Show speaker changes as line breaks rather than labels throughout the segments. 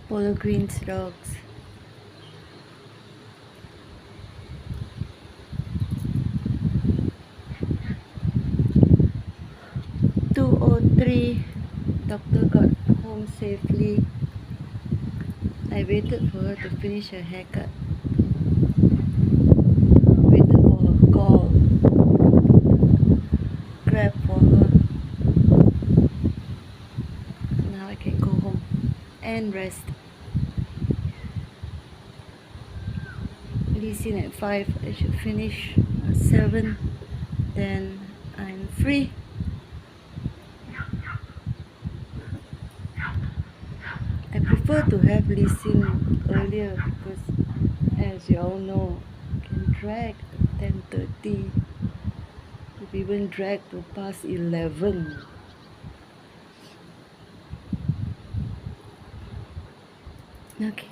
Polo Green's dogs. Two o three. Doctor got home safely. I waited for her to finish her haircut. Waited for her call. Grab for her. Now I can go home and rest. Leasing at 5. I should finish at 7. Then I'm free. I prefer to have leasing earlier because, as you all know, it can drag at 10:30. It even drag to past 11. Okay,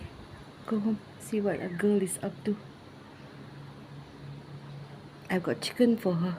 go home, see what a girl is up to. I've got chicken for her.